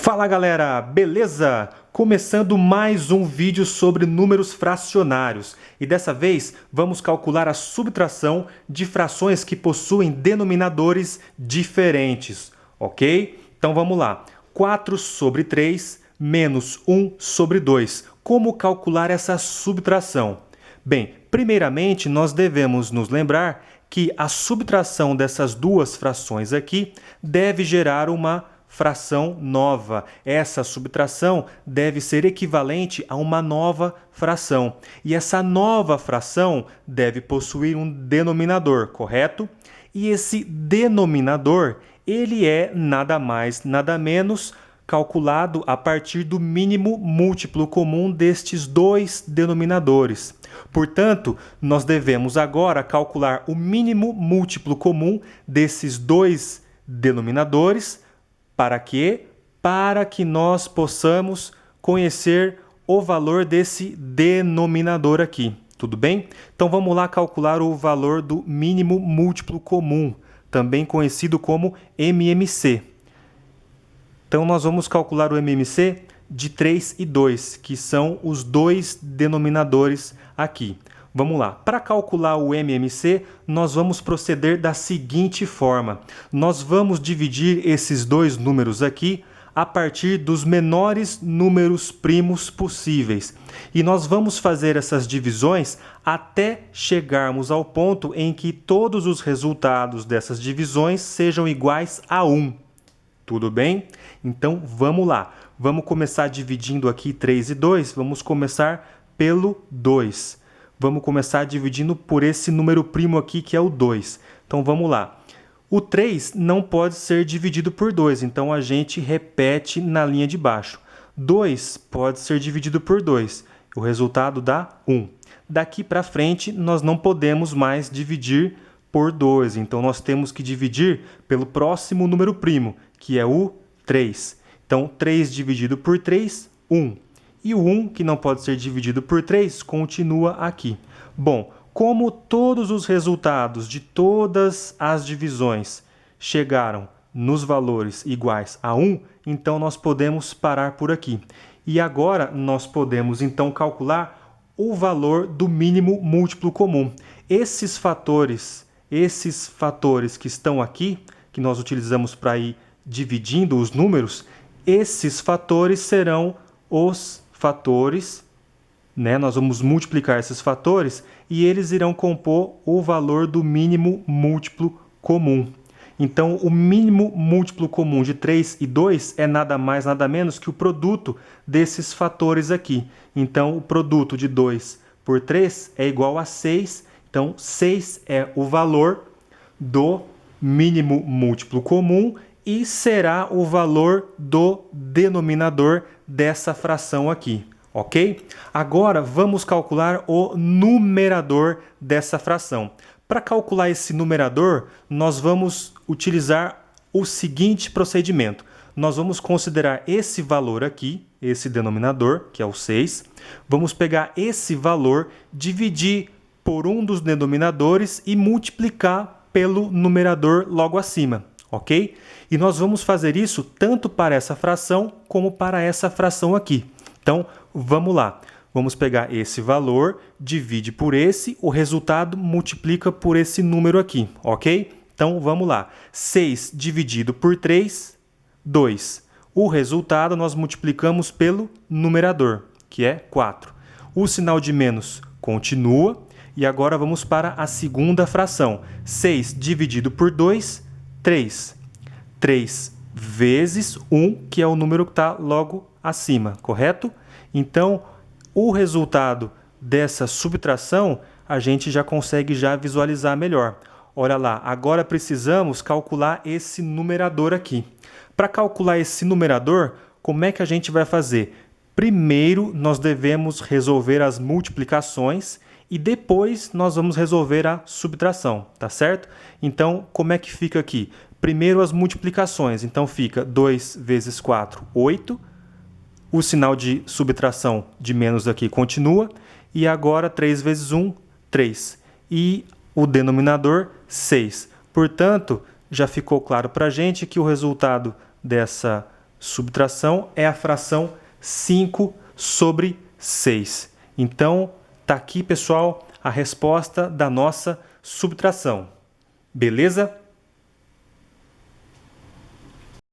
Fala galera, beleza? Começando mais um vídeo sobre números fracionários e dessa vez vamos calcular a subtração de frações que possuem denominadores diferentes, ok? Então vamos lá, 4 sobre 3 menos 1 sobre 2. Como calcular essa subtração? Bem, primeiramente nós devemos nos lembrar que a subtração dessas duas frações aqui deve gerar uma fração nova. Essa subtração deve ser equivalente a uma nova fração. E essa nova fração deve possuir um denominador, correto? E esse denominador, ele é nada mais, nada menos calculado a partir do mínimo múltiplo comum destes dois denominadores. Portanto, nós devemos agora calcular o mínimo múltiplo comum desses dois denominadores. Para quê? Para que nós possamos conhecer o valor desse denominador aqui. Tudo bem? Então vamos lá calcular o valor do mínimo múltiplo comum, também conhecido como MMC. Então nós vamos calcular o MMC de 3 e 2, que são os dois denominadores aqui. Vamos lá, para calcular o MMC, nós vamos proceder da seguinte forma. Nós vamos dividir esses dois números aqui a partir dos menores números primos possíveis. E nós vamos fazer essas divisões até chegarmos ao ponto em que todos os resultados dessas divisões sejam iguais a 1. Tudo bem? Então vamos lá. Vamos começar dividindo aqui 3 e 2. Vamos começar pelo 2. Vamos começar dividindo por esse número primo aqui, que é o 2. Então, vamos lá. O 3 não pode ser dividido por 2, então a gente repete na linha de baixo. 2 pode ser dividido por 2, o resultado dá 1. Daqui para frente, nós não podemos mais dividir por 2, então nós temos que dividir pelo próximo número primo, que é o 3. Então, 3 dividido por 3, 1. E o 1, que não pode ser dividido por 3, continua aqui. Bom, como todos os resultados de todas as divisões chegaram nos valores iguais a 1, então nós podemos parar por aqui. E agora nós podemos então calcular o valor do mínimo múltiplo comum. Esses fatores que estão aqui, que nós utilizamos para ir dividindo os números, esses fatores serão os fatores, né? Nós vamos multiplicar esses fatores e eles irão compor o valor do mínimo múltiplo comum. Então, o mínimo múltiplo comum de 3 e 2 é nada mais, nada menos que o produto desses fatores aqui. Então, o produto de 2 por 3 é igual a 6. Então, 6 é o valor do mínimo múltiplo comum e será o valor do denominador dessa fração aqui, ok? Agora vamos calcular o numerador dessa fração. Para calcular esse numerador, nós vamos utilizar o seguinte procedimento. Nós vamos considerar esse valor aqui, esse denominador, que é o 6. Vamos pegar esse valor, dividir por um dos denominadores e multiplicar pelo numerador logo acima. Ok? E nós vamos fazer isso tanto para essa fração como para essa fração aqui. Então, vamos lá. Vamos pegar esse valor, divide por esse, o resultado multiplica por esse número aqui, ok? Então, vamos lá. 6 dividido por 3, 2. O resultado nós multiplicamos pelo numerador, que é 4. O sinal de menos continua. E agora vamos para a segunda fração. 6 dividido por 2, 3. 3 vezes 1, que é o número que está logo acima, correto? Então, o resultado dessa subtração, a gente já consegue visualizar melhor. Olha lá, agora precisamos calcular esse numerador aqui. Para calcular esse numerador, como é que a gente vai fazer? Primeiro, nós devemos resolver as multiplicações e depois nós vamos resolver a subtração, tá certo? Então, como é que fica aqui? Primeiro as multiplicações, então fica 2 vezes 4, 8. O sinal de subtração de menos aqui continua. E agora 3 vezes 1, 3. E o denominador, 6. Portanto, já ficou claro para a gente que o resultado dessa Subtração é a fração 5 sobre 6. Então, tá aqui, pessoal, a resposta da nossa subtração. Beleza?